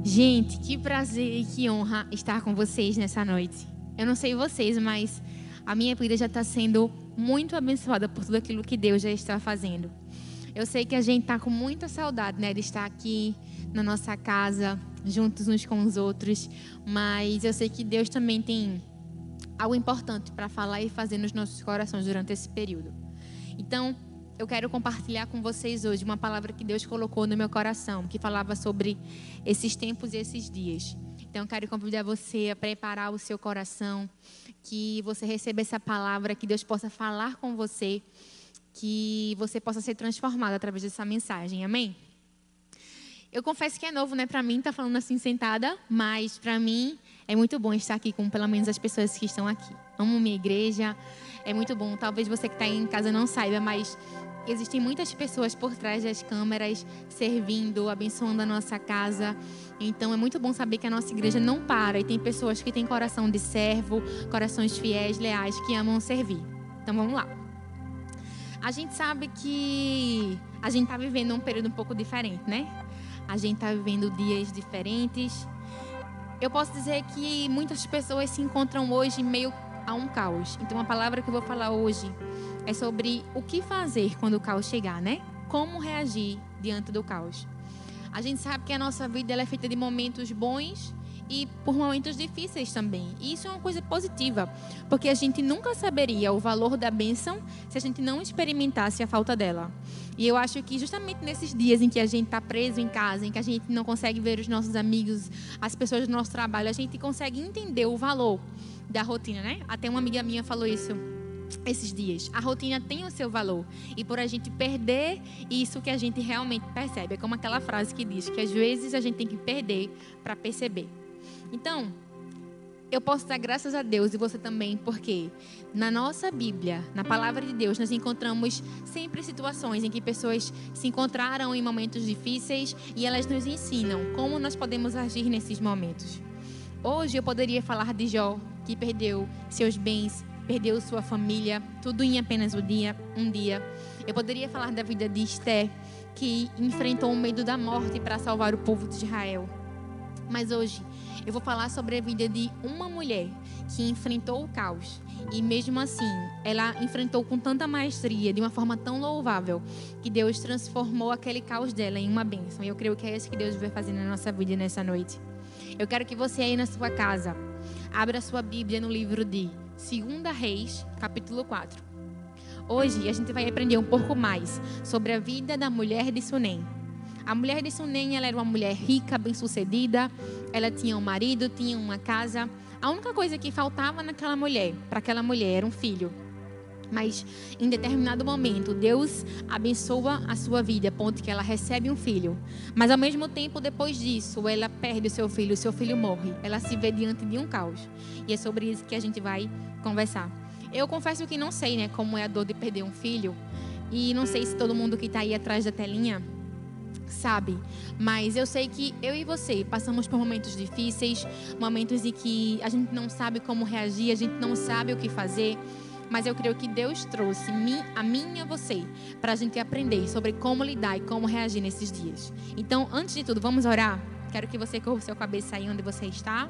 Gente, que prazer e que honra estar com vocês nessa noite. Eu não sei vocês, mas a minha vida já está sendo muito abençoada por tudo aquilo que Deus já está fazendo. Eu sei que a gente está com muita saudade, né, de estar aqui na nossa casa, juntos uns com os outros, mas eu sei que Deus também tem algo importante para falar e fazer nos nossos corações durante esse período. Então, eu quero compartilhar com vocês hoje uma palavra que Deus colocou no meu coração, que falava sobre esses tempos e esses dias. Então, eu quero convidar você a preparar o seu coração, que você receba essa palavra, que Deus possa falar com você, que você possa ser transformado através dessa mensagem. Amém? Eu confesso que é novo, né, para mim, tá falando assim sentada, mas para mim é muito bom estar aqui com pelo menos as pessoas que estão aqui. Amo minha igreja, é muito bom. Talvez você que está aí em casa não saiba, mas existem muitas pessoas por trás das câmeras, servindo, abençoando a nossa casa. Então é muito bom saber que a nossa igreja não para e tem pessoas que têm coração de servo, corações fiéis, leais, que amam servir. Então vamos lá. A gente sabe que a gente está vivendo um período um pouco diferente, né? A gente está vivendo dias diferentes. Eu posso dizer que muitas pessoas se encontram hoje meio a um caos. Então a palavra que eu vou falar hoje é sobre o que fazer quando o caos chegar, né? Como reagir diante do caos. A gente sabe que a nossa vida ela é feita de momentos bons e por momentos difíceis também. E isso é uma coisa positiva, porque a gente nunca saberia o valor da bênção se a gente não experimentasse a falta dela. E eu acho que justamente nesses dias em que a gente está preso em casa, em que a gente não consegue ver os nossos amigos, as pessoas do nosso trabalho, a gente consegue entender o valor da rotina, né? Até uma amiga minha falou isso esses dias. A rotina tem o seu valor. E por a gente perder isso que a gente realmente percebe. É como aquela frase que diz que às vezes a gente tem que perder para perceber. Então, eu posso dar graças a Deus e você também, porque na nossa Bíblia, na palavra de Deus, nós encontramos sempre situações em que pessoas se encontraram em momentos difíceis e elas nos ensinam como nós podemos agir nesses momentos. Hoje eu poderia falar de Jó, que perdeu seus bens, perdeu sua família, tudo em apenas um dia. Eu poderia falar da vida de Esté, que enfrentou o medo da morte para salvar o povo de Israel. Mas hoje eu vou falar sobre a vida de uma mulher que enfrentou o caos. E mesmo assim, ela enfrentou com tanta maestria, de uma forma tão louvável, que Deus transformou aquele caos dela em uma bênção. E eu creio que é isso que Deus vai fazer na nossa vida nessa noite. Eu quero que você aí na sua casa abra a sua Bíblia no livro de 2 Reis, capítulo 4. Hoje a gente vai aprender um pouco mais sobre a vida da mulher de Sunem. A mulher de Sunem, ela era uma mulher rica, bem-sucedida. Ela tinha um marido, tinha uma casa. A única coisa que faltava naquela mulher, para aquela mulher, era um filho. Mas em determinado momento, Deus abençoa a sua vida, a ponto que ela recebe um filho. Mas ao mesmo tempo, depois disso, ela perde o seu filho morre. Ela se vê diante de um caos. E é sobre isso que a gente vai conversar. Eu confesso que não sei, né, como é a dor de perder um filho. E não sei se todo mundo que está aí atrás da telinha sabe, mas eu sei que eu e você passamos por momentos difíceis, momentos em que a gente não sabe como reagir, a gente não sabe o que fazer, mas eu creio que Deus trouxe a mim e a você para a gente aprender sobre como lidar e como reagir nesses dias. Então, antes de tudo, vamos orar? Quero que você curva sua cabeça aí onde você está.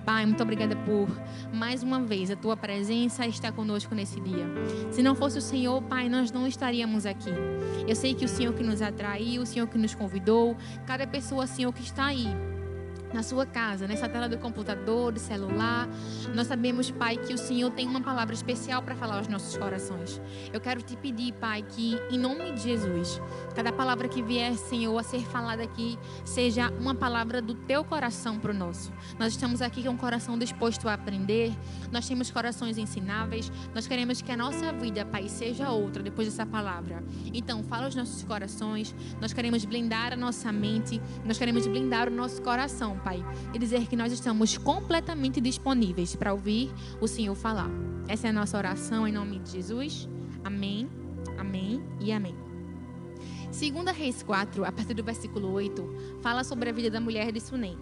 Pai, muito obrigada por mais uma vez a Tua presença estar conosco nesse dia. Se não fosse o Senhor, Pai, nós não estaríamos aqui. Eu sei que o Senhor que nos atraiu, o Senhor que nos convidou, cada pessoa, Senhor, que está aí na sua casa, nessa tela do computador, do celular, nós sabemos, Pai, que o Senhor tem uma palavra especial para falar aos nossos corações. Eu quero te pedir, Pai, que em nome de Jesus, cada palavra que vier, Senhor, a ser falada aqui, seja uma palavra do teu coração para o nosso. Nós estamos aqui com o coração disposto a aprender, nós temos corações ensináveis, nós queremos que a nossa vida, Pai, seja outra depois dessa palavra. Então, fala aos nossos corações, nós queremos blindar a nossa mente, nós queremos blindar o nosso coração, Pai, e dizer que nós estamos completamente disponíveis para ouvir o Senhor falar. Essa é a nossa oração em nome de Jesus. Amém, amém e amém. 2 Reis 4, a partir do versículo 8, fala sobre a vida da mulher de Sunem.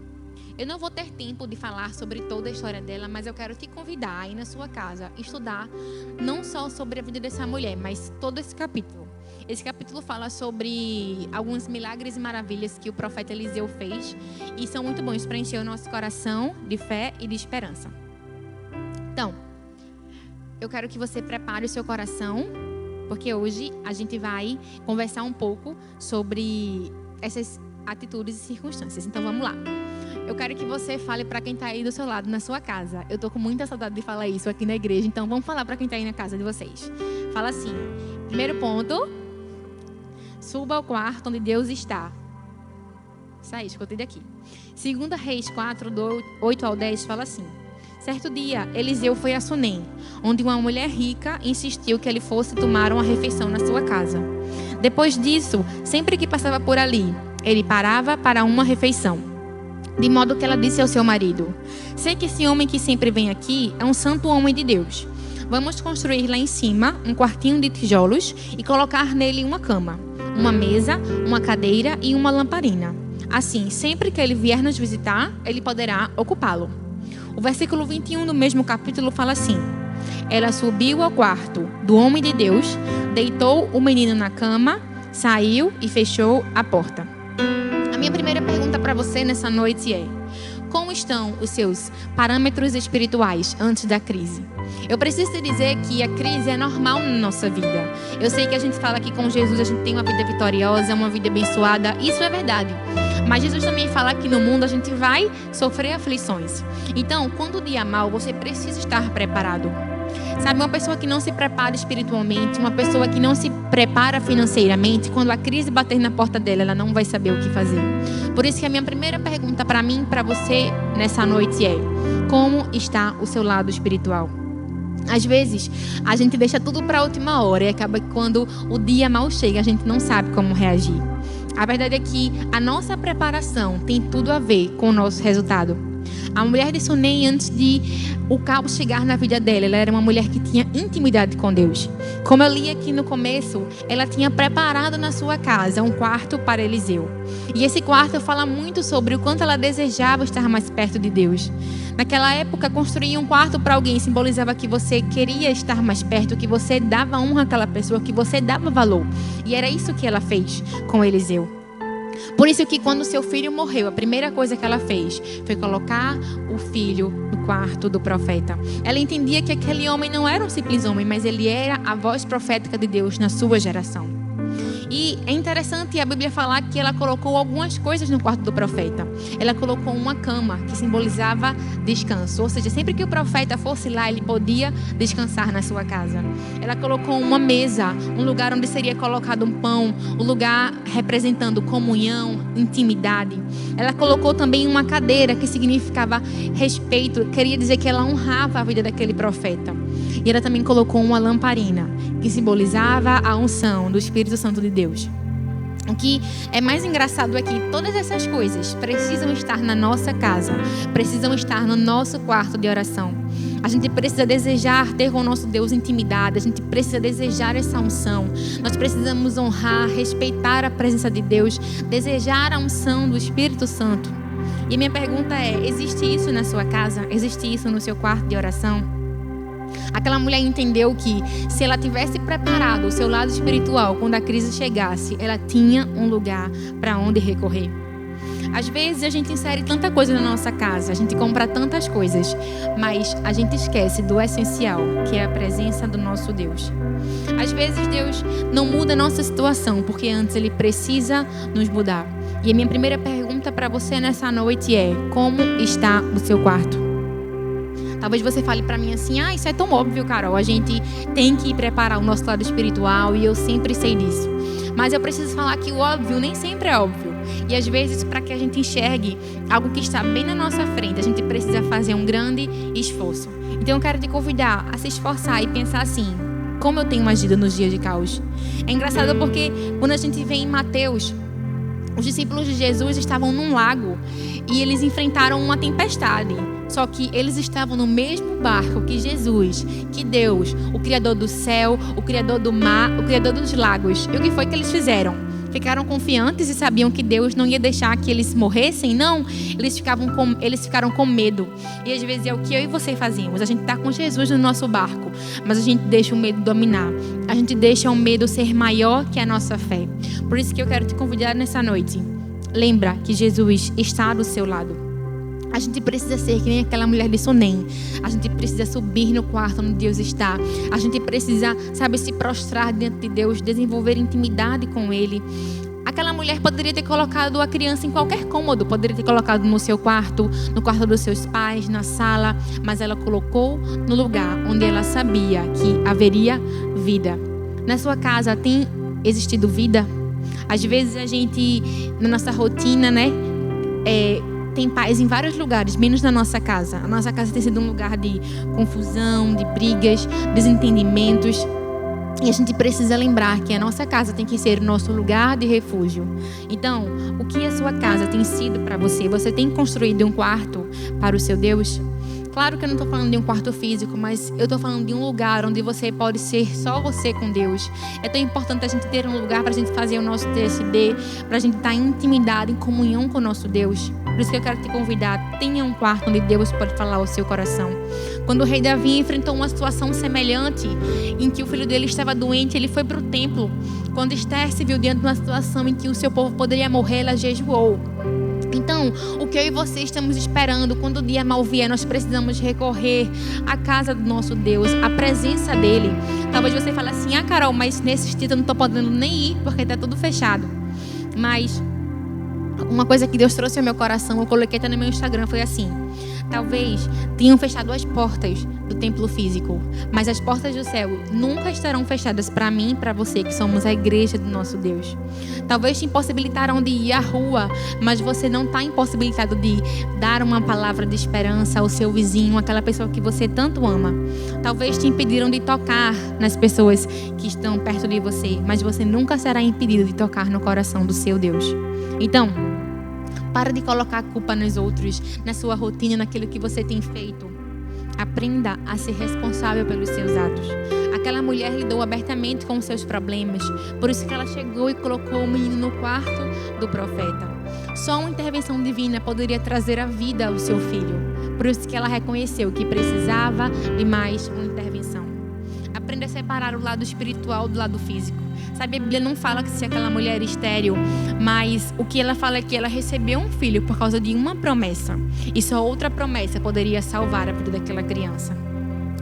Eu não vou ter tempo de falar sobre toda a história dela, mas eu quero te convidar aí na sua casa, estudar não só sobre a vida dessa mulher, mas todo esse capítulo. Esse capítulo fala sobre alguns milagres e maravilhas que o profeta Eliseu fez e são muito bons para encher o nosso coração de fé e de esperança. Então, eu quero que você prepare o seu coração, porque hoje a gente vai conversar um pouco sobre essas atitudes e circunstâncias. Então, vamos lá. Eu quero que você fale para quem está aí do seu lado, na sua casa. Eu tô com muita saudade de falar isso aqui na igreja, então vamos falar para quem está aí na casa de vocês. Fala assim: primeiro ponto, suba ao quarto onde Deus está. Isso aí, escutei daqui. 2 Reis 4, do 8 ao 10, fala assim: certo dia, Eliseu foi a Sunem, onde uma mulher rica insistiu que ele fosse tomar uma refeição na sua casa. Depois disso, sempre que passava por ali, ele parava para uma refeição. De modo que ela disse ao seu marido: sei que esse homem que sempre vem aqui é um santo homem de Deus. Vamos construir lá em cima um quartinho de tijolos e colocar nele uma cama, uma mesa, uma cadeira e uma lamparina. Assim, sempre que ele vier nos visitar, ele poderá ocupá-lo. O versículo 21 do mesmo capítulo fala assim: ela subiu ao quarto do homem de Deus, deitou o menino na cama, saiu e fechou a porta. A minha primeira pergunta para você nessa noite é: como estão os seus parâmetros espirituais antes da crise? Eu preciso te dizer que a crise é normal na nossa vida. Eu sei que a gente fala que com Jesus a gente tem uma vida vitoriosa, uma vida abençoada. Isso é verdade. Mas Jesus também fala que no mundo a gente vai sofrer aflições. Então, quando o dia é mau, você precisa estar preparado. Sabe, uma pessoa que não se prepara espiritualmente, uma pessoa que não se prepara financeiramente, quando a crise bater na porta dela, ela não vai saber o que fazer. Por isso que a minha primeira pergunta para mim, para você nessa noite é: como está o seu lado espiritual? Às vezes, a gente deixa tudo para a última hora e acaba que quando o dia mal chega, a gente não sabe como reagir. A verdade é que a nossa preparação tem tudo a ver com o nosso resultado. A mulher de Sunem, antes de o caos chegar na vida dela, ela era uma mulher que tinha intimidade com Deus. Como eu li aqui no começo, ela tinha preparado na sua casa um quarto para Eliseu. E esse quarto fala muito sobre o quanto ela desejava estar mais perto de Deus. Naquela época, construir um quarto para alguém simbolizava que você queria estar mais perto, que você dava honra àquela pessoa, que você dava valor. E era isso que ela fez com Eliseu. Por isso que quando seu filho morreu, a primeira coisa que ela fez foi colocar o filho no quarto do profeta. Ela entendia que aquele homem não era um simples homem, mas ele era a voz profética de Deus na sua geração. E é interessante a Bíblia falar que ela colocou algumas coisas no quarto do profeta. Ela colocou uma cama que simbolizava descanso. Ou seja, sempre que o profeta fosse lá, ele podia descansar na sua casa. Ela colocou uma mesa, um lugar onde seria colocado um pão, um lugar representando comunhão, intimidade. Ela colocou também uma cadeira que significava respeito. Queria dizer que ela honrava a vida daquele profeta. E ela também colocou uma lamparina, que simbolizava a unção do Espírito Santo de Deus. O que é mais engraçado é que todas essas coisas precisam estar na nossa casa, precisam estar no nosso quarto de oração. A gente precisa desejar ter com o nosso Deus intimidade, a gente precisa desejar essa unção. Nós precisamos honrar, respeitar a presença de Deus, desejar a unção do Espírito Santo. E a minha pergunta é: existe isso na sua casa? Existe isso no seu quarto de oração? Aquela mulher entendeu que se ela tivesse preparado o seu lado espiritual quando a crise chegasse, ela tinha um lugar para onde recorrer. Às vezes a gente insere tanta coisa na nossa casa, a gente compra tantas coisas, mas a gente esquece do essencial, que é a presença do nosso Deus. Às vezes Deus não muda a nossa situação, porque antes Ele precisa nos mudar. E a minha primeira pergunta para você nessa noite é: como está o seu quarto? Talvez você fale para mim assim: isso é tão óbvio, Carol, a gente tem que preparar o nosso lado espiritual e eu sempre sei disso. Mas eu preciso falar que o óbvio nem sempre é óbvio. E às vezes, para que a gente enxergue algo que está bem na nossa frente, a gente precisa fazer um grande esforço. Então eu quero te convidar a se esforçar e pensar assim: como eu tenho agido nos dias de caos? É engraçado porque quando a gente vê em Mateus, os discípulos de Jesus estavam num lago e eles enfrentaram uma tempestade. Só que eles estavam no mesmo barco que Jesus, que Deus, o Criador do céu, o Criador do mar, o Criador dos lagos. E o que foi que eles fizeram? ficaram confiantes e sabiam que Deus não ia deixar que eles morressem. Não, eles ficaram com medo. E às vezes é o que eu e você fazemos. A gente está com Jesus no nosso barco, mas a gente deixa o medo dominar. A gente deixa o medo ser maior que a nossa fé. Por isso que eu quero te convidar nessa noite. Lembra que Jesus está do seu lado. A gente precisa ser que nem aquela mulher de Sunem. A gente precisa subir no quarto onde Deus está. A gente precisa, se prostrar diante de Deus, desenvolver intimidade com Ele. Aquela mulher poderia ter colocado a criança em qualquer cômodo. Poderia ter colocado no seu quarto, no quarto dos seus pais, na sala. Mas ela colocou no lugar onde ela sabia que haveria vida. Na sua casa tem existido vida? Às vezes a gente, na nossa rotina, tem paz em vários lugares, menos na nossa casa. A nossa casa tem sido um lugar de confusão, de brigas, desentendimentos. E a gente precisa lembrar que a nossa casa tem que ser o nosso lugar de refúgio. Então, o que a sua casa tem sido para você? Você tem construído um quarto para o seu Deus? Claro que eu não estou falando de um quarto físico, mas eu estou falando de um lugar onde você pode ser só você com Deus. É tão importante a gente ter um lugar para a gente fazer o nosso TSD, para a gente estar em intimidade, em comunhão com o nosso Deus. Por isso que eu quero te convidar, tenha um quarto onde Deus pode falar ao seu coração. Quando o rei Davi enfrentou uma situação semelhante, em que o filho dele estava doente, ele foi para o templo. Quando Esther se viu diante de uma situação em que o seu povo poderia morrer, ela jejuou. Então, o que eu e você estamos esperando, quando o dia mal vier, nós precisamos recorrer à casa do nosso Deus, à presença dele. Talvez você fale assim, Carol, mas nesses dias eu não estou podendo nem ir, porque está tudo fechado. Mas uma coisa que Deus trouxe ao meu coração, eu coloquei até no meu Instagram, foi assim: talvez tenham fechado as portas do templo físico, mas as portas do céu nunca estarão fechadas para mim e para você, que somos a igreja do nosso Deus. Talvez te impossibilitaram de ir à rua, mas você não está impossibilitado de dar uma palavra de esperança ao seu vizinho, aquela pessoa que você tanto ama. Talvez te impediram de tocar nas pessoas que estão perto de você, mas você nunca será impedido de tocar no coração do seu Deus. Então, para de colocar a culpa nos outros, na sua rotina, naquilo que você tem feito. Aprenda a ser responsável pelos seus atos. Aquela mulher lidou abertamente com os seus problemas. Por isso que ela chegou e colocou o menino no quarto do profeta. Só uma intervenção divina poderia trazer a vida ao seu filho. Por isso que ela reconheceu que precisava de mais uma intervenção. Aprenda a separar o lado espiritual do lado físico. Sabe, a Bíblia não fala que se aquela mulher é estéril, mas o que ela fala é que ela recebeu um filho por causa de uma promessa. E só outra promessa poderia salvar a vida daquela criança.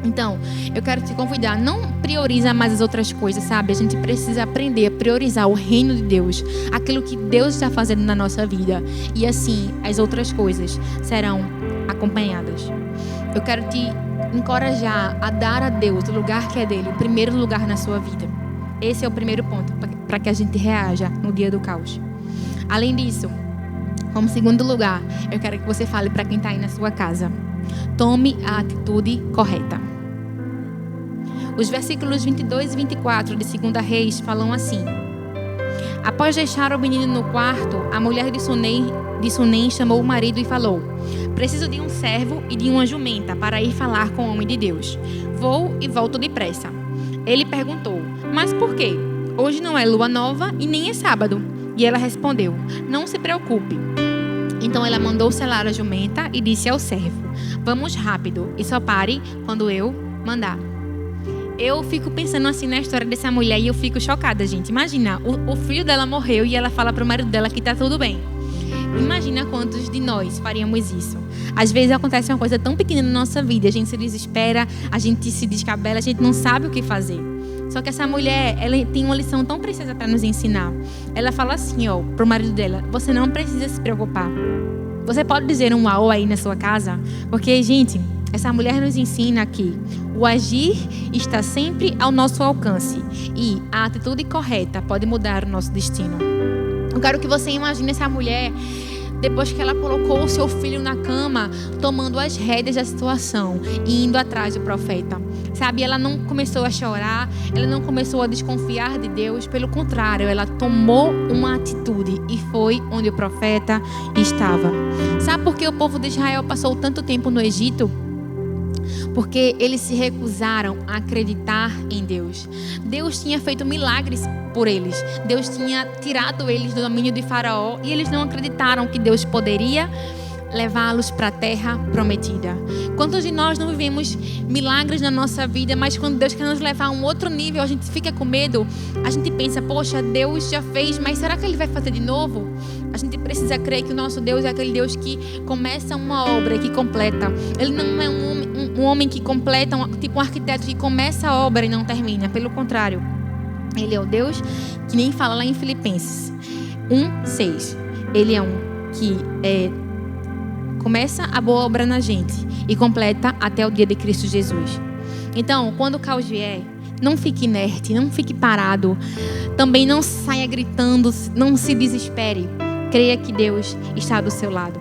Então, eu quero te convidar, não prioriza mais as outras coisas, sabe? A gente precisa aprender a priorizar o reino de Deus, aquilo que Deus está fazendo na nossa vida. E assim, as outras coisas serão acompanhadas. Eu quero te encorajar a dar a Deus o lugar que é dele, o primeiro lugar na sua vida. Esse é o primeiro ponto para que a gente reaja no dia do caos. Além disso, como segundo lugar, eu quero que você fale para quem está aí na sua casa: tome a atitude correta. Os versículos 22 e 24 de 2 Reis falam assim: após deixar o menino no quarto, a mulher de Sunem chamou o marido e falou: preciso de um servo e de uma jumenta para ir falar com o homem de Deus. Vou e volto depressa. Ele perguntou: mas por quê? Hoje não é lua nova e nem é sábado. E ela respondeu: não se preocupe. Então ela mandou selar a jumenta e disse ao servo: vamos rápido e só pare quando eu mandar. Eu fico pensando assim na história dessa mulher e eu fico chocada, gente. Imagina, o filho dela morreu e ela fala para o marido dela que está tudo bem. Imagina quantos de nós faríamos isso. Às vezes acontece uma coisa tão pequena na nossa vida, a gente se desespera, a gente se descabela, a gente não sabe o que fazer. Só que essa mulher, ela tem uma lição tão preciosa para nos ensinar. Ela fala assim, pro marido dela: você não precisa se preocupar. Você pode dizer um uau aí na sua casa? Porque, gente, essa mulher nos ensina que o agir está sempre ao nosso alcance e a atitude correta pode mudar o nosso destino. Eu quero que você imagine essa mulher, depois que ela colocou o seu filho na cama, tomando as rédeas da situação e indo atrás do profeta. Sabe, ela não começou a chorar, ela não começou a desconfiar de Deus. Pelo contrário, ela tomou uma atitude e foi onde o profeta estava. Sabe por que o povo de Israel passou tanto tempo no Egito? porque eles se recusaram a acreditar em Deus. Deus tinha feito milagres por eles. Deus tinha tirado eles do domínio de Faraó e eles não acreditaram que Deus poderia levá-los para a terra prometida. Quantos de nós não vivemos milagres na nossa vida, mas quando Deus quer nos levar a um outro nível, a gente fica com medo, a gente pensa, poxa, Deus já fez, mas será que Ele vai fazer de novo? A gente precisa crer que o nosso Deus é aquele Deus que começa uma obra e que completa. Ele não é um homem que completa, tipo um arquiteto que começa a obra e não termina. Pelo contrário, Ele é o Deus que nem fala lá em Filipenses 1:6. Ele é um que começa a boa obra na gente e completa até o dia de Cristo Jesus. Então, quando o caos vier, não fique inerte, não fique parado. Também não saia gritando, não se desespere. Creia que Deus está do seu lado.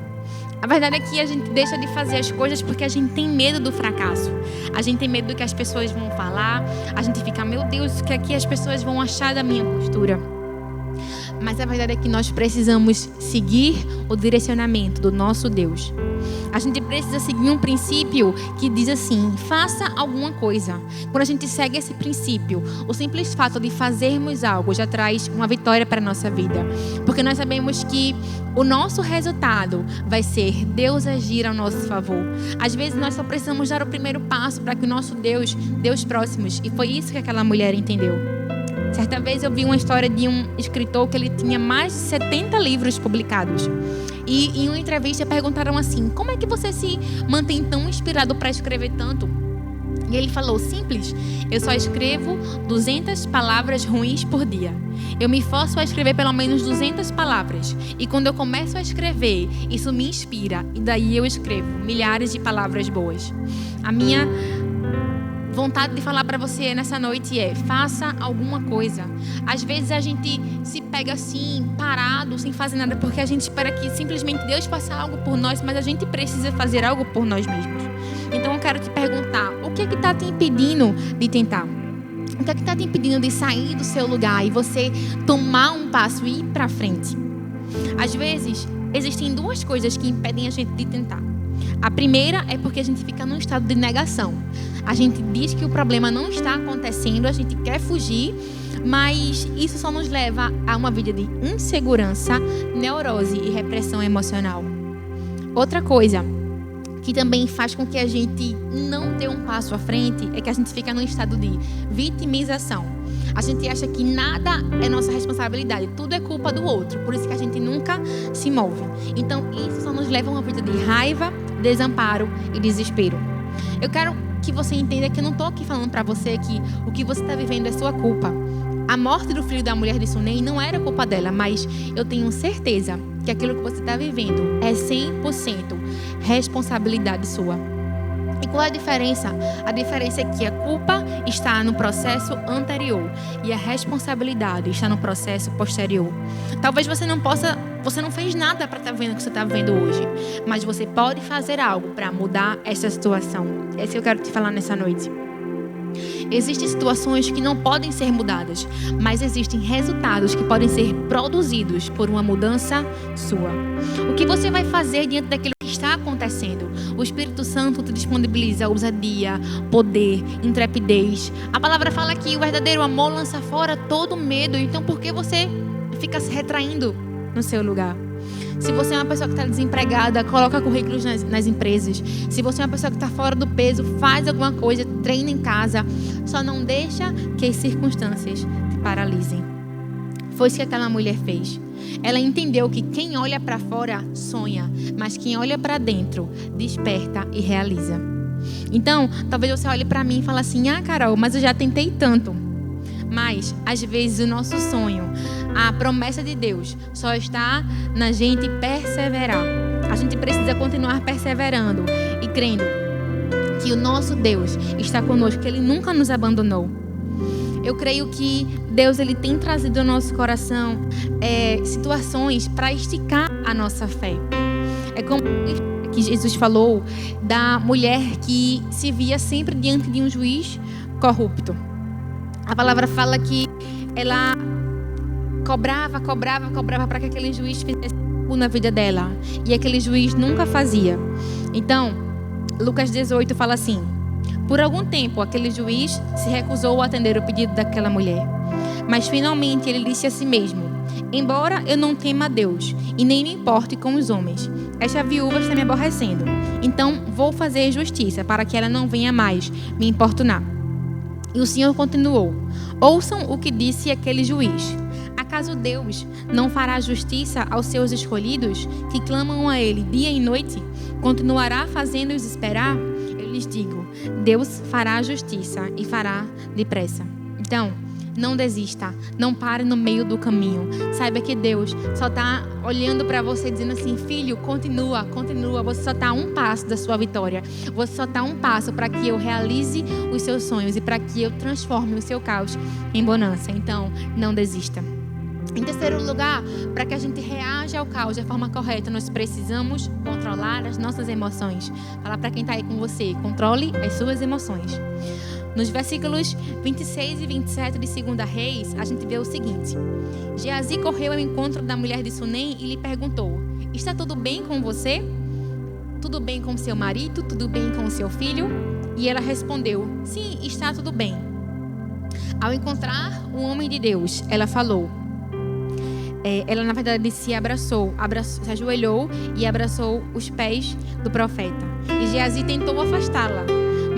A verdade é que a gente deixa de fazer as coisas porque a gente tem medo do fracasso. A gente tem medo do que as pessoas vão falar. A gente fica, meu Deus, o que é que as pessoas vão achar da minha postura? Mas a verdade é que nós precisamos seguir o direcionamento do nosso Deus. A gente precisa seguir um princípio que diz assim, faça alguma coisa. Quando a gente segue esse princípio, o simples fato de fazermos algo já traz uma vitória para a nossa vida. Porque nós sabemos que o nosso resultado vai ser Deus agir ao nosso favor. Às vezes nós só precisamos dar o primeiro passo para que o nosso Deus dê os próximos. E foi isso que aquela mulher entendeu. Certa vez eu vi uma história de um escritor que ele tinha mais de 70 livros publicados. E em uma entrevista perguntaram assim, como é que você se mantém tão inspirado para escrever tanto? E ele falou, simples, eu só escrevo 200 palavras ruins por dia. Eu me forço a escrever pelo menos 200 palavras. E quando eu começo a escrever, isso me inspira. E daí eu escrevo milhares de palavras boas. A minha vontade de falar para você nessa noite faça alguma coisa. Às vezes a gente se pega assim, parado, sem fazer nada, porque a gente espera que simplesmente Deus faça algo por nós, mas a gente precisa fazer algo por nós mesmos. Então eu quero te perguntar, o que é que está te impedindo de tentar? O que é que está te impedindo de sair do seu lugar e você tomar um passo e ir para frente? Às vezes, existem duas coisas que impedem a gente de tentar. A primeira é porque a gente fica num estado de negação. A gente diz que o problema não está acontecendo, a gente quer fugir, mas isso só nos leva a uma vida de insegurança, neurose e repressão emocional. Outra coisa que também faz com que a gente não dê um passo à frente é que a gente fica num estado de vitimização. A gente acha que nada é nossa responsabilidade, tudo é culpa do outro, por isso que a gente nunca se move. Então isso só nos leva a uma vida de raiva, desamparo e desespero. Eu quero que você entenda que eu não estou aqui falando para você que o que você está vivendo é sua culpa. A morte do filho da mulher de Sunem não era culpa dela, mas eu tenho certeza que aquilo que você está vivendo é 100% responsabilidade sua. E qual é a diferença? A diferença é que a culpa está no processo anterior e a responsabilidade está no processo posterior. Talvez você não fez nada para estar vendo o que você está vivendo hoje, mas você pode fazer algo para mudar essa situação. É isso que eu quero te falar nessa noite. Existem situações que não podem ser mudadas, mas existem resultados que podem ser produzidos por uma mudança sua. O que você vai fazer diante daquilo que está acontecendo? O Espírito Santo te disponibiliza ousadia, poder, intrepidez. A palavra fala que o verdadeiro amor lança fora todo medo. Então por que você fica se retraindo no seu lugar? Se você é uma pessoa que está desempregada, coloca currículos nas empresas. Se você é uma pessoa que está fora do peso, faz alguma coisa, treina em casa. Só não deixa que as circunstâncias te paralisem. Foi isso que aquela mulher fez. Ela entendeu que quem olha para fora sonha, mas quem olha para dentro desperta e realiza. Então, talvez você olhe para mim e fale assim, Carol, mas eu já tentei tanto. Mas, às vezes, o nosso sonho, a promessa de Deus, só está na gente perseverar. A gente precisa continuar perseverando e crendo que o nosso Deus está conosco, que Ele nunca nos abandonou. Eu creio que Deus ele tem trazido ao nosso coração situações para esticar a nossa fé. É como que Jesus falou da mulher que se via sempre diante de um juiz corrupto. A palavra fala que ela cobrava para que aquele juiz fizesse algo na vida dela. E aquele juiz nunca fazia. Então, Lucas 18 fala assim: Por algum tempo, aquele juiz se recusou a atender o pedido daquela mulher. Mas finalmente ele disse a si mesmo: embora eu não tema a Deus e nem me importe com os homens, esta viúva está me aborrecendo. Então vou fazer justiça para que ela não venha mais me importunar. E o Senhor continuou: ouçam o que disse aquele juiz. Acaso Deus não fará justiça aos seus escolhidos, que clamam a Ele dia e noite? Continuará fazendo-os esperar? Eu lhes digo, Deus fará justiça e fará depressa. Então, não desista, não pare no meio do caminho. Saiba que Deus só está olhando para você dizendo assim: filho, continua, continua. Você só está a um passo da sua vitória. Você só está a um passo para que eu realize os seus sonhos e para que eu transforme o seu caos em bonança. Então, não desista. Em terceiro lugar, para que a gente reaja ao caos de forma correta, nós precisamos controlar as nossas emoções. Falar para quem está aí com você: controle as suas emoções. Nos versículos 26 e 27 de 2 Reis, a gente vê o seguinte: Geazi correu ao encontro da mulher de Sunem e lhe perguntou: está tudo bem com você? Tudo bem com seu marido? Tudo bem com seu filho? E ela respondeu: sim, está tudo bem. Ao encontrar um homem de Deus, ela falou, ela na verdade se abraçou, se ajoelhou e abraçou os pés do profeta. E Geazi tentou afastá-la,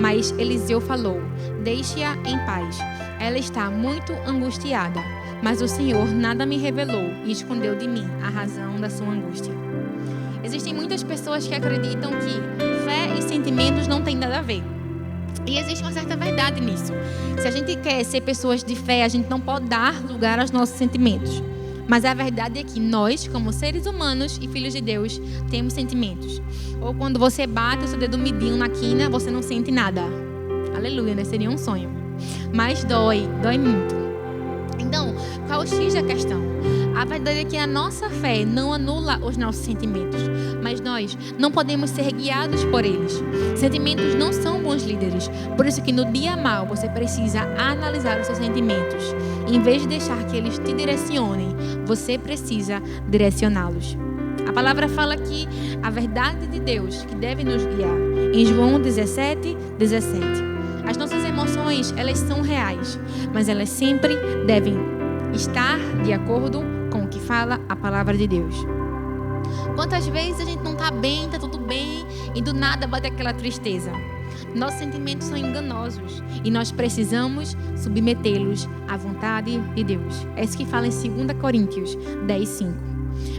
mas Eliseu falou: deixe-a em paz. Ela está muito angustiada, mas o Senhor nada me revelou e escondeu de mim a razão da sua angústia. Existem muitas pessoas que acreditam que fé e sentimentos não têm nada a ver. E existe uma certa verdade nisso. Se a gente quer ser pessoas de fé, a gente não pode dar lugar aos nossos sentimentos. Mas a verdade é que nós, como seres humanos e filhos de Deus, temos sentimentos. Ou quando você bate o seu dedo midinho na quina, você não sente nada. Aleluia, né? Seria um sonho. Mas dói muito. Então, qual o X da questão? A verdade é que a nossa fé não anula os nossos sentimentos, mas nós não podemos ser guiados por eles. Sentimentos não são bons líderes, por isso que no dia mau você precisa analisar os seus sentimentos. Em vez de deixar que eles te direcionem, você precisa direcioná-los. A palavra fala que a verdade de Deus que deve nos guiar. Em João 17, 17. As nossas emoções, elas são reais, mas elas sempre devem estar de acordo com o que fala a palavra de Deus. Quantas vezes a gente não está bem, está tudo bem, e do nada bate aquela tristeza. Nossos sentimentos são enganosos e nós precisamos submetê-los à vontade de Deus. É isso que fala em 2 Coríntios 10, 5.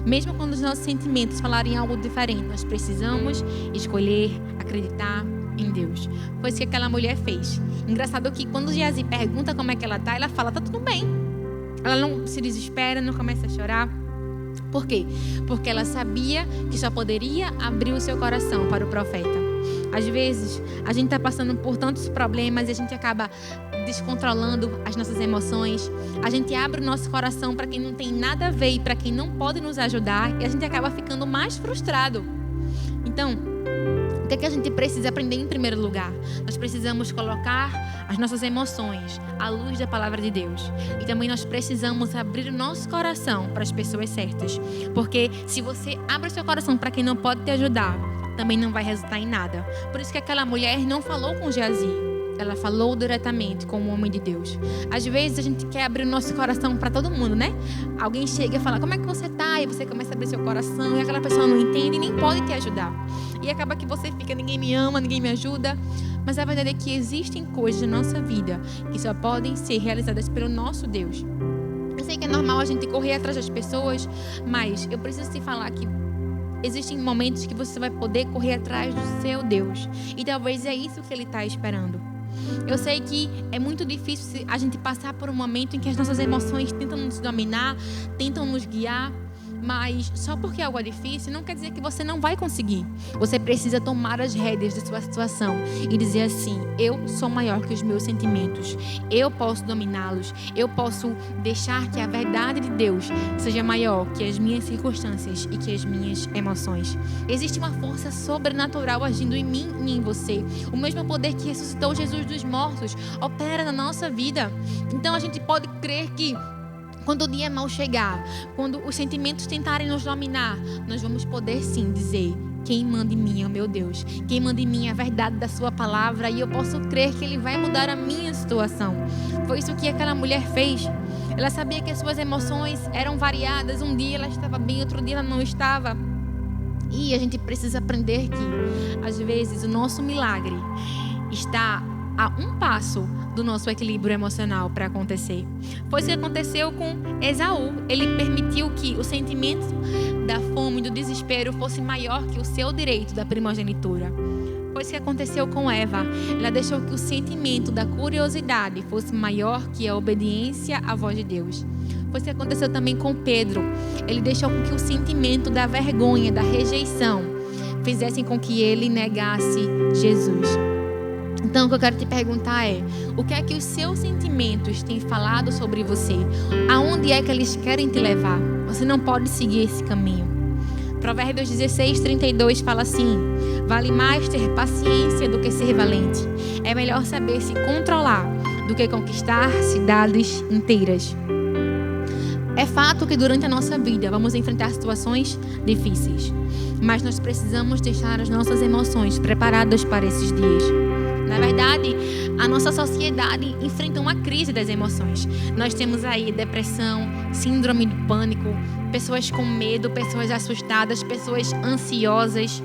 Mesmo quando os nossos sentimentos falarem algo diferente, nós precisamos escolher acreditar em Deus. Foi isso que aquela mulher fez. Engraçado que quando Geazi pergunta como é que ela está, ela fala: tá tudo bem. Ela não se desespera, não começa a chorar. Por quê? Porque ela sabia que só poderia abrir o seu coração para o profeta. Às vezes, a gente está passando por tantos problemas e a gente acaba descontrolando as nossas emoções. A gente abre o nosso coração para quem não tem nada a ver e para quem não pode nos ajudar, e a gente acaba ficando mais frustrado. Então, o que é que a gente precisa aprender em primeiro lugar? Nós precisamos colocar as nossas emoções à luz da palavra de Deus. E também nós precisamos abrir o nosso coração para as pessoas certas. Porque se você abre o seu coração para quem não pode te ajudar, também não vai resultar em nada. Por isso que aquela mulher não falou com Geazi. Ela falou diretamente com o homem de Deus. Às vezes a gente quer abrir o nosso coração para todo mundo, né? Alguém chega e fala: como é que você tá? E você começa a abrir seu coração e aquela pessoa não entende e nem pode te ajudar. E acaba que você fica: ninguém me ama, ninguém me ajuda. Mas a verdade é que existem coisas na nossa vida que só podem ser realizadas pelo nosso Deus. Eu sei que é normal a gente correr atrás das pessoas, mas eu preciso te falar que existem momentos que você vai poder correr atrás do seu Deus. E talvez é isso que Ele está esperando. Eu sei que é muito difícil a gente passar por um momento em que as nossas emoções tentam nos dominar, tentam nos guiar. Mas só porque algo é difícil não quer dizer que você não vai conseguir. Você precisa tomar as rédeas da sua situação e dizer assim: eu sou maior que os meus sentimentos. Eu posso dominá-los. Eu posso deixar que a verdade de Deus seja maior que as minhas circunstâncias e que as minhas emoções. Existe uma força sobrenatural agindo em mim e em você. O mesmo poder que ressuscitou Jesus dos mortos opera na nossa vida. Então a gente pode crer que quando o dia mau chegar, quando os sentimentos tentarem nos dominar, nós vamos poder sim dizer: quem manda em mim é o meu Deus. Quem manda em mim é a verdade da sua palavra e eu posso crer que Ele vai mudar a minha situação. Foi isso que aquela mulher fez. Ela sabia que as suas emoções eram variadas. Um dia ela estava bem, outro dia ela não estava. E a gente precisa aprender que, às vezes, o nosso milagre está a um passo do nosso equilíbrio emocional para acontecer. Foi isso que aconteceu com Esaú. Ele permitiu que o sentimento da fome e do desespero fosse maior que o seu direito da primogenitura. Foi isso que aconteceu com Eva. Ela deixou que o sentimento da curiosidade fosse maior que a obediência à voz de Deus. Foi isso que aconteceu também com Pedro. Ele deixou que o sentimento da vergonha, da rejeição, fizessem com que ele negasse Jesus. Então, o que eu quero te perguntar é: o que é que os seus sentimentos têm falado sobre você? Aonde é que eles querem te levar? Você não pode seguir esse caminho. Provérbios 16:32 fala assim: vale mais ter paciência do que ser valente. É melhor saber se controlar do que conquistar cidades inteiras. É fato que durante a nossa vida vamos enfrentar situações difíceis, mas nós precisamos deixar as nossas emoções preparadas para esses dias. Na verdade, a nossa sociedade enfrenta uma crise das emoções. Nós temos aí depressão, síndrome de pânico, pessoas com medo, pessoas assustadas, pessoas ansiosas.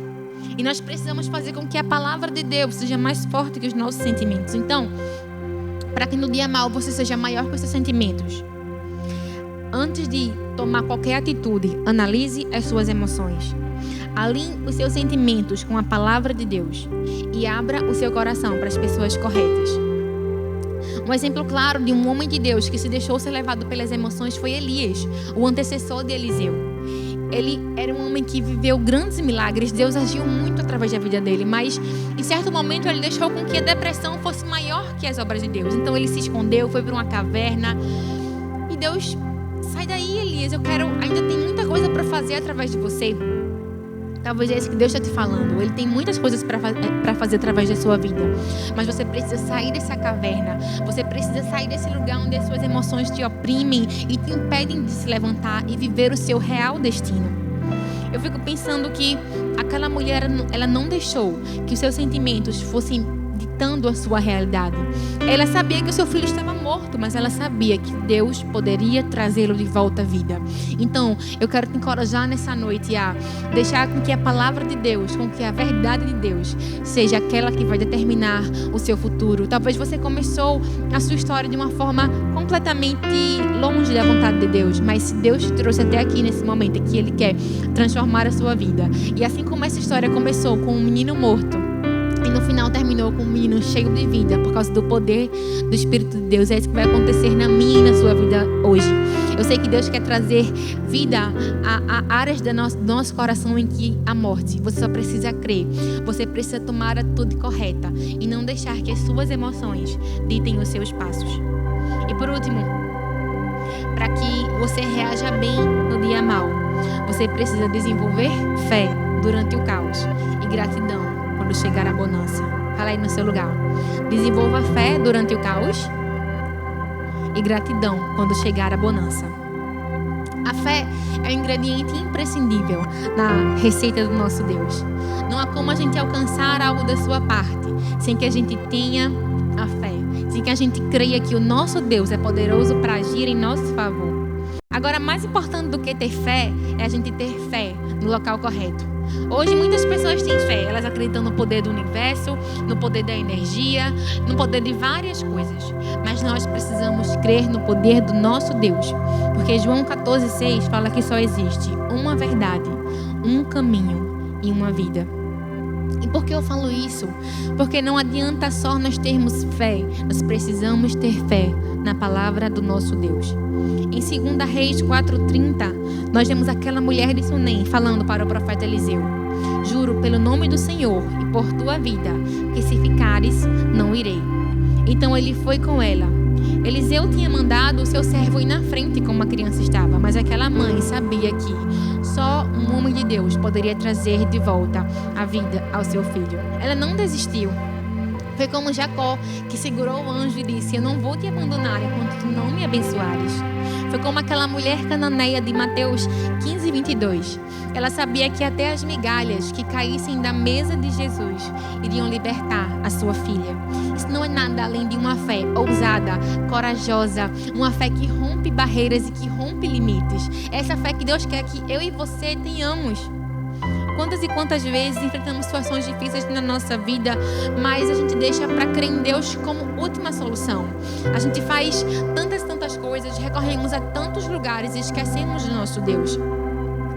E nós precisamos fazer com que a palavra de Deus seja mais forte que os nossos sentimentos. Então, para que no dia mau você seja maior que os seus sentimentos, antes de tomar qualquer atitude, analise as suas emoções. Alinhe os seus sentimentos com a palavra de Deus e abra o seu coração para as pessoas corretas. Um exemplo claro de um homem de Deus que se deixou ser levado pelas emoções foi Elias, o antecessor de Eliseu. Ele era um homem que viveu grandes milagres, Deus agiu muito através da vida dele, mas em certo momento ele deixou com que a depressão fosse maior que as obras de Deus. Então ele se escondeu, foi para uma caverna e Deus: sai daí, Elias, ainda tem muita coisa para fazer através de você. Talvez é isso que Deus está te falando. Ele tem muitas coisas para fazer através da sua vida. Mas você precisa sair dessa caverna. Você precisa sair desse lugar onde as suas emoções te oprimem e te impedem de se levantar e viver o seu real destino. Eu fico pensando que aquela mulher, ela não deixou que os seus sentimentos fossem ditando a sua realidade. Ela sabia que o seu filho estava morto, mas ela sabia que Deus poderia trazê-lo de volta à vida. Então, eu quero te encorajar nessa noite a deixar com que a palavra de Deus, com que a verdade de Deus seja aquela que vai determinar o seu futuro. Talvez você começou a sua história de uma forma completamente longe da vontade de Deus, mas se Deus te trouxe até aqui nesse momento, é que Ele quer transformar a sua vida. E assim como essa história começou com um menino morto, e no final terminou com um menino cheio de vida por causa do poder do Espírito de Deus. É isso que vai acontecer na minha e na sua vida hoje. Eu sei que Deus quer trazer vida a áreas do nosso coração em que há morte. Você só precisa crer. Você precisa tomar a atitude correta e não deixar que as suas emoções ditem os seus passos. E por último, para que você reaja bem no dia mau, você precisa desenvolver fé durante o caos e gratidão quando chegar a bonança. Fala aí no seu lugar. Desenvolva fé durante o caos e gratidão quando chegar a bonança. A fé é um ingrediente imprescindível na receita do nosso Deus. Não há como a gente alcançar algo da sua parte sem que a gente tenha a fé, sem que a gente creia que o nosso Deus é poderoso para agir em nosso favor. Agora, mais importante do que ter fé é a gente ter fé no local correto. Hoje muitas pessoas têm fé, elas acreditam no poder do universo, no poder da energia, no poder de várias coisas. Mas nós precisamos crer no poder do nosso Deus, porque João 14,6 fala que só existe uma verdade, um caminho e uma vida. E por que eu falo isso? Porque não adianta só nós termos fé, nós precisamos ter fé na palavra do nosso Deus. Em 2 Reis 4:30, nós vemos aquela mulher de Sunem falando para o profeta Eliseu: juro pelo nome do Senhor e por tua vida, que se ficares, não irei. Então ele foi com ela. Eliseu tinha mandado o seu servo ir na frente como a criança estava, mas aquela mãe sabia que só um homem de Deus poderia trazer de volta a vida ao seu filho. Ela não desistiu. Foi como Jacó, que segurou o anjo e disse: eu não vou te abandonar enquanto tu não me abençoares. Foi como aquela mulher cananeia de Mateus 15, 22. Ela sabia que até as migalhas que caíssem da mesa de Jesus iriam libertar a sua filha. Isso não é nada além de uma fé ousada, corajosa, uma fé que rompe barreiras e que rompe limites. Essa fé que Deus quer que eu e você tenhamos. Quantas e quantas vezes enfrentamos situações difíceis na nossa vida, mas a gente deixa para crer em Deus como última solução. A gente faz tantas coisas, recorremos a tantos lugares e esquecemos do nosso Deus.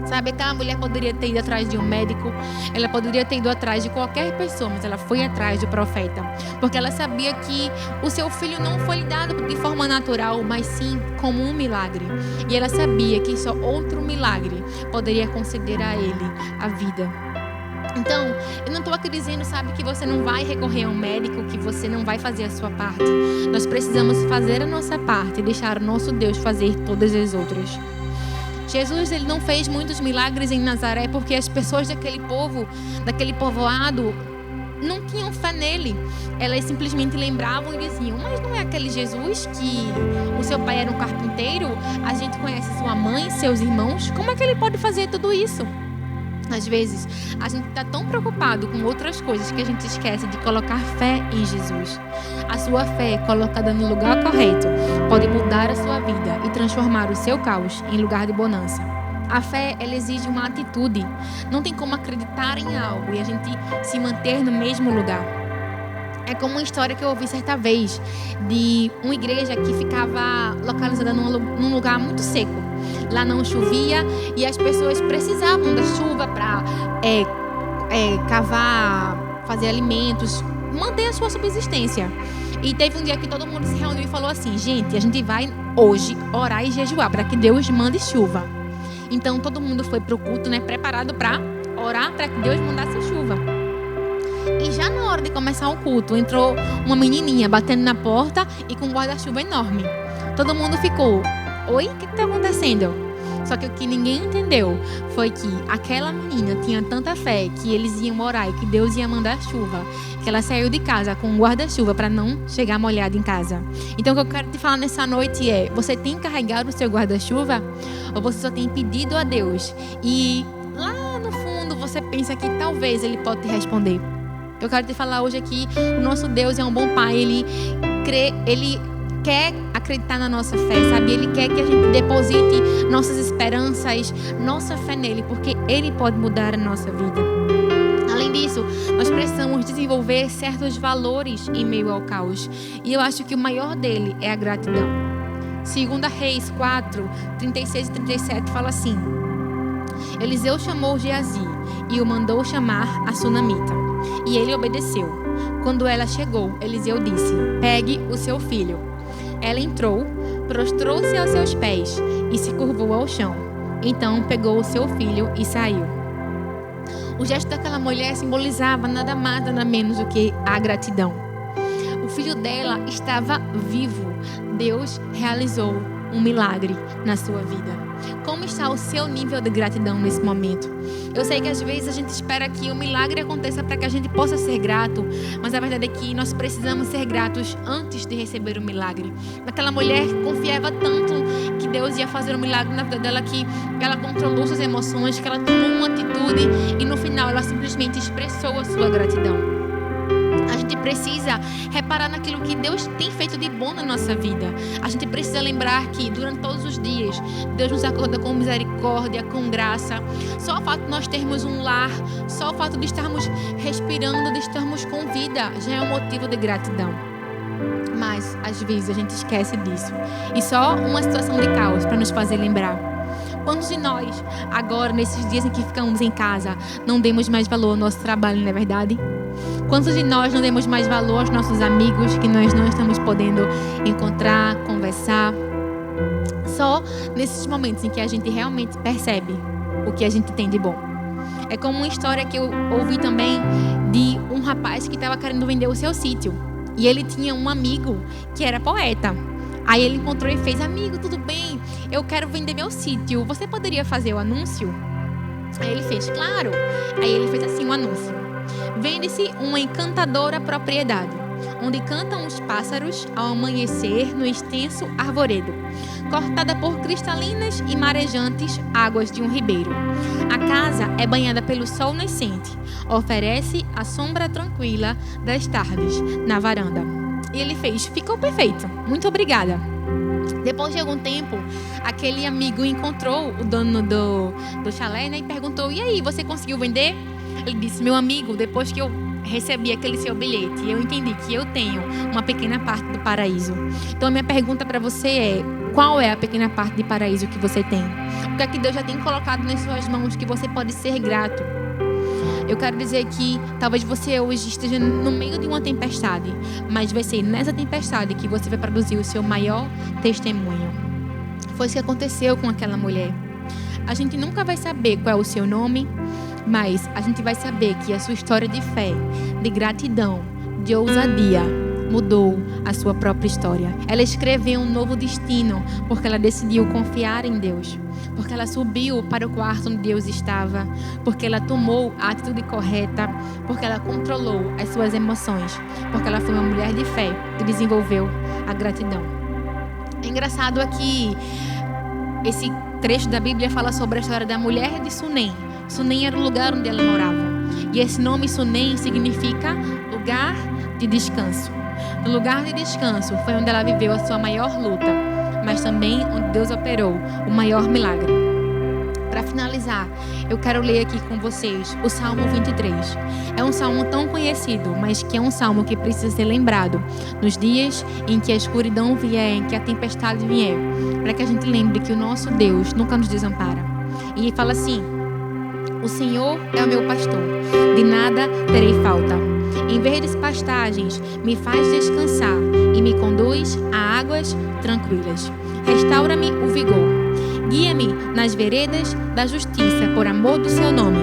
Sabe, aquela mulher poderia ter ido atrás de um médico, ela poderia ter ido atrás de qualquer pessoa, mas ela foi atrás do profeta, porque ela sabia que o seu filho não foi lhe dado de forma natural, mas sim como um milagre. E ela sabia que só outro milagre poderia conceder a ele a vida. Então, eu não estou aqui dizendo, sabe, que você não vai recorrer a um médico, que você não vai fazer a sua parte. Nós precisamos fazer a nossa parte e deixar o nosso Deus fazer todas as outras. Jesus, ele não fez muitos milagres em Nazaré porque as pessoas daquele povo, daquele povoado, não tinham fé nele. Elas simplesmente lembravam e diziam: mas não é aquele Jesus que o seu pai era um carpinteiro? A gente conhece sua mãe, seus irmãos. Como é que ele pode fazer tudo isso? Às vezes, a gente está tão preocupado com outras coisas que a gente esquece de colocar fé em Jesus. A sua fé, colocada no lugar correto, pode mudar a sua vida e transformar o seu caos em lugar de bonança. A fé, ela exige uma atitude. Não tem como acreditar em algo e a gente se manter no mesmo lugar. É como uma história que eu ouvi certa vez de uma igreja que ficava localizada num lugar muito seco. Lá não chovia e as pessoas precisavam da chuva para cavar, fazer alimentos, manter a sua subsistência. E teve um dia que todo mundo se reuniu e falou assim: gente, a gente vai hoje orar e jejuar para que Deus mande chuva. Então todo mundo foi para o culto, preparado para orar para que Deus mandasse chuva. E já na hora de começar o culto, entrou uma menininha batendo na porta e com um guarda-chuva enorme. Todo mundo ficou: oi, o que está acontecendo? Só que o que ninguém entendeu foi que aquela menina tinha tanta fé que eles iam orar e que Deus ia mandar chuva, que ela saiu de casa com um guarda-chuva para não chegar molhada em casa. Então o que eu quero te falar nessa noite é: você tem carregado o seu guarda-chuva? Ou você só tem pedido a Deus e lá no fundo você pensa que talvez Ele pode te responder? Eu quero te falar hoje aqui: o nosso Deus é um bom Pai. Ele quer acreditar na nossa fé, sabe? Ele quer que a gente deposite nossas esperanças, nossa fé nele, porque Ele pode mudar a nossa vida. Além disso, nós precisamos desenvolver certos valores em meio ao caos. E eu acho que o maior dele é a gratidão. 2 Reis 4, 36 e 37 fala assim: Eliseu chamou Geazi e o mandou chamar a sunamita. E ele obedeceu. Quando ela chegou, Eliseu disse: pegue o seu filho. Ela entrou, prostrou-se aos seus pés e se curvou ao chão. Então pegou o seu filho e saiu. O gesto daquela mulher simbolizava nada mais, nada menos do que a gratidão. O filho dela estava vivo. Deus realizou um milagre na sua vida. Como está o seu nível de gratidão nesse momento? Eu sei que às vezes a gente espera que o milagre aconteça para que a gente possa ser grato, mas a verdade é que nós precisamos ser gratos antes de receber o milagre. Aquela mulher confiava tanto que Deus ia fazer um milagre na vida dela que ela controlou suas emoções, que ela tomou uma atitude e no final ela simplesmente expressou a sua gratidão. A gente precisa reparar naquilo que Deus tem feito de bom na nossa vida. A gente precisa lembrar que durante todos os dias Deus nos acorda com misericórdia, com graça. Só o fato de nós termos um lar, só o fato de estarmos respirando, de estarmos com vida, já é um motivo de gratidão. Mas às vezes a gente esquece disso. E só uma situação de caos para nos fazer lembrar. Quantos de nós, agora, nesses dias em que ficamos em casa, não demos mais valor ao nosso trabalho, não é verdade? Quantos de nós não demos mais valor aos nossos amigos que nós não estamos podendo encontrar, conversar? Só nesses momentos em que a gente realmente percebe o que a gente tem de bom. É como uma história que eu ouvi também de um rapaz que estava querendo vender o seu sítio. E ele tinha um amigo que era poeta. Aí ele encontrou e fez: amigo, tudo bem? Eu quero vender meu sítio. Você poderia fazer o anúncio? Aí ele fez: claro. Aí ele fez assim um anúncio: vende-se uma encantadora propriedade. onde cantam os pássaros ao amanhecer no extenso arvoredo, cortada por cristalinas e marejantes águas de um ribeiro. A casa é banhada pelo sol nascente, oferece a sombra tranquila das tardes na varanda. E ele fez: ficou perfeito, muito obrigada. Depois de algum tempo, aquele amigo encontrou o dono do chalé, né, e perguntou: e aí, você conseguiu vender? Ele disse: meu amigo, depois que eu recebi aquele seu bilhete, eu entendi que eu tenho uma pequena parte do paraíso. Então a minha pergunta para você é: qual é a pequena parte de paraíso que você tem? O que é que Deus já tem colocado nas suas mãos que você pode ser grato? Eu quero dizer que talvez você hoje esteja no meio de uma tempestade, mas vai ser nessa tempestade que você vai produzir o seu maior testemunho. Foi isso que aconteceu com aquela mulher. A gente nunca vai saber qual é o seu nome, mas a gente vai saber que a sua história de fé, de gratidão, de ousadia mudou a sua própria história. Ela escreveu um novo destino porque ela decidiu confiar em Deus, porque ela subiu para o quarto onde Deus estava, porque ela tomou a atitude correta, porque ela controlou as suas emoções, porque ela foi uma mulher de fé que desenvolveu a gratidão. É engraçado aqui, esse trecho da Bíblia fala sobre a história da mulher de Sunem. Sunem era o lugar onde ela morava. E esse nome Sunem significa lugar de descanso. No lugar de descanso foi onde ela viveu a sua maior luta, mas também onde Deus operou o maior milagre. Para finalizar, eu quero ler aqui com vocês o Salmo 23. É um salmo tão conhecido, mas que é um salmo que precisa ser lembrado nos dias em que a escuridão vier, em que a tempestade vier, para que a gente lembre que o nosso Deus nunca nos desampara. E ele fala assim: o Senhor é o meu pastor, de nada terei falta. Em verdes pastagens me faz descansar e me conduz a águas tranquilas. Restaura-me o vigor. Guia-me nas veredas da justiça por amor do seu nome.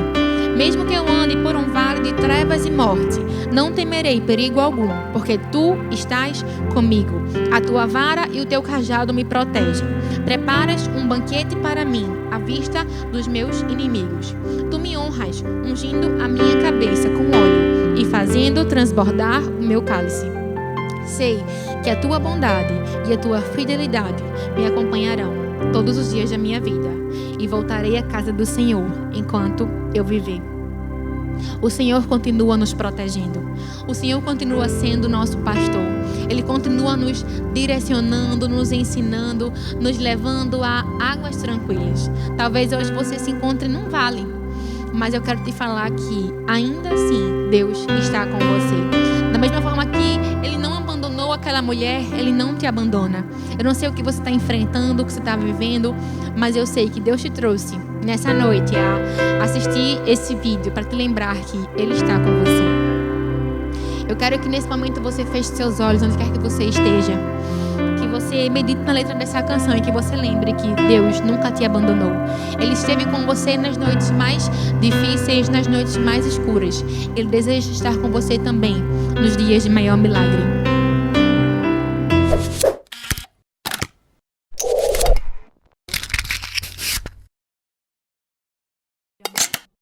Mesmo que eu ande por um vale de trevas e morte, não temerei perigo algum, porque tu estás comigo. A tua vara e o teu cajado me protegem. Preparas um banquete para mim, à vista dos meus inimigos. Tu me honras, ungindo a minha cabeça com óleo e fazendo transbordar o meu cálice. Sei que a tua bondade e a tua fidelidade me acompanharão todos os dias da minha vida, e voltarei à casa do Senhor enquanto eu viver. O Senhor continua nos protegendo. O Senhor continua sendo nosso pastor. Ele continua nos direcionando, nos ensinando, nos levando a águas tranquilas. Talvez hoje você se encontre num vale, mas eu quero te falar que ainda assim Deus está com você. Da mesma forma que Ele não abandonou aquela mulher, Ele não te abandona. Eu não sei o que você está enfrentando, o que você está vivendo, mas eu sei que Deus te trouxe nessa noite a assistir esse vídeo para te lembrar que Ele está com você. Eu quero que nesse momento você feche seus olhos onde quer que você esteja, que você medite na letra dessa canção e que você lembre que Deus nunca te abandonou. Ele esteve com você nas noites mais difíceis, nas noites mais escuras. Ele deseja estar com você também nos dias de maior milagre.